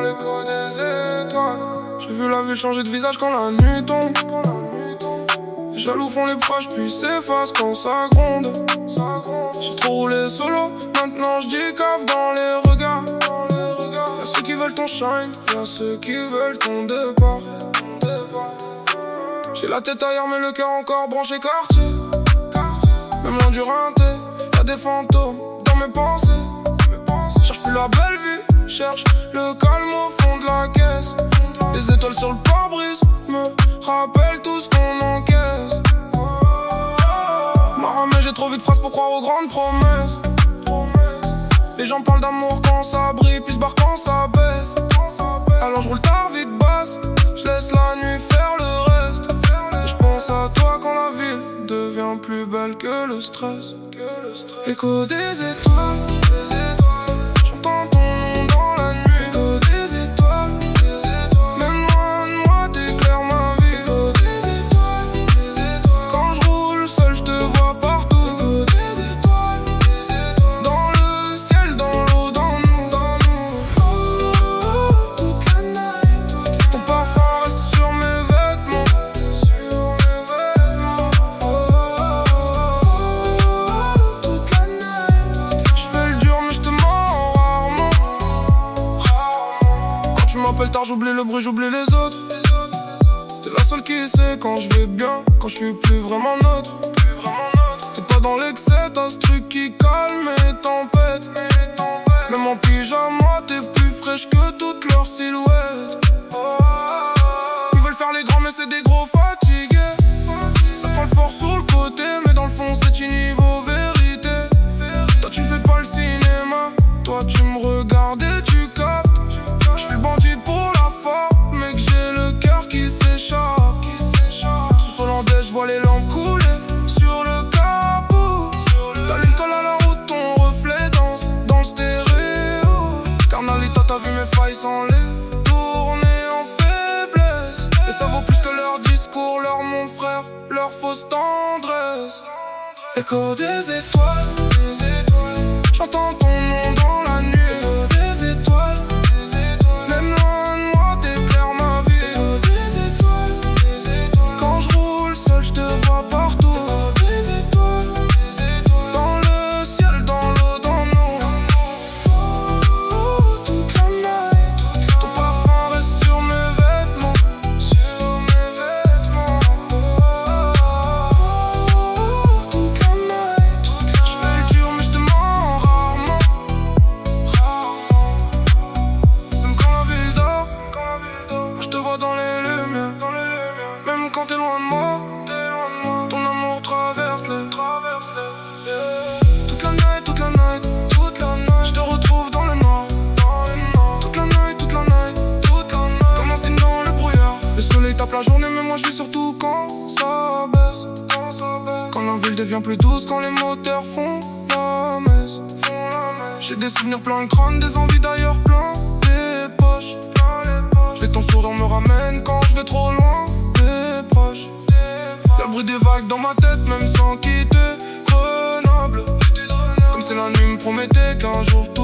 dans l'écho des étoiles. J'ai vu la ville changer de visage quand la nuit tombe. Les jaloux font les proches puis s'effacent quand ça gronde. J'ai trop roulé solo, maintenant j'dis cave dans les regards. Y'a ceux qui veulent ton shine, y'a ceux qui veulent ton départ. J'ai la tête ailleurs mais le cœur encore branché quartier. Même loin du rinté, y'a des fantômes dans mes pensées. Cherche plus la belle vie, cherche le calme au fond de la caisse. Les étoiles sur le pare-brise me rappellent tout ce qu'on encaisse. Mais j'ai trop vu de phrases pour croire aux grandes promesses. Les gens parlent d'amour quand ça brille, puis se barre quand ça baisse. Alors je roule tard, vite basse, je laisse la nuit faire le reste. Et je pense à toi quand la ville devient plus belle que le stress. Écho des étoiles, j'entends ton nom dans la nuit. Écho des étoiles, même loin de moi t'éclaires ma vie. Écho des étoiles, quand je roule seul je te vois partout. Écho des étoiles, dans le ciel, dans l'eau, dans nous. Oh, toute la night, ton parfum reste sur mes vêtements. Toute la night, je fais le dur mais je te mens rarement. Quand tu m'appelles tard j'oublie le bruit, j'oublie les autres. T'es la seule qui sait quand je vais bien, quand je suis plus vraiment neutre. T'es pas dans l'excès, t'as ce truc qui calme les tempêtes. Même en pyjama t'es plus fraîche que toutes leurs silhouettes. Ils veulent faire les grands mais c'est des gros fatigués. Ça parle fort sur le côté mais dans le fond c'est niveau vérité. Toi tu fais pas le cinéma, toi tu me regardes et tu captes. Je suis le bandit pour la forme mais que j'ai le cœur qui s'échappe. Sous hollandais je vois les lampes couler sur le capot. T'as l'une colle à la route, ton reflet danse dans le stéréo. Carnalita t'as vu mes failles sans les tourner en faiblesse. Et ça vaut plus que leur discours, leur mon frère, leur fausse tendresse. Écho des étoiles, j'entends ton nom dans la nuit. Écho des étoiles, même loin de moi t'éclaires ma vie. Écho des étoiles, quand je roule seul je te vois partout. Écho des étoiles, dans le ciel, dans l'eau, dans nous. Oh, toute la night, ton parfum reste sur mes vêtements. Toute la night, je fais le dur mais je te mens rarement. Même quand la ville dort, moi je te vois dans les lumières. Même quand t'es loin de moi, ton amour traverse les. Toute la night, toute la night, je te retrouve dans le noir. Toute la night, comme un signe dans le brouillard. Le soleil tape la journée mais moi je vis surtout quand ça baisse. Quand la ville devient plus douce, quand les moteurs font la messe. J'ai des souvenirs plein le crâne, des envies d'ailleurs plein les poches. Et ton sourire me ramène quand je vais trop loin des proches. Y'a le bruit des vagues dans ma tête même sans quitter Grenoble. Comme si la nuit me promettait qu'un jour tout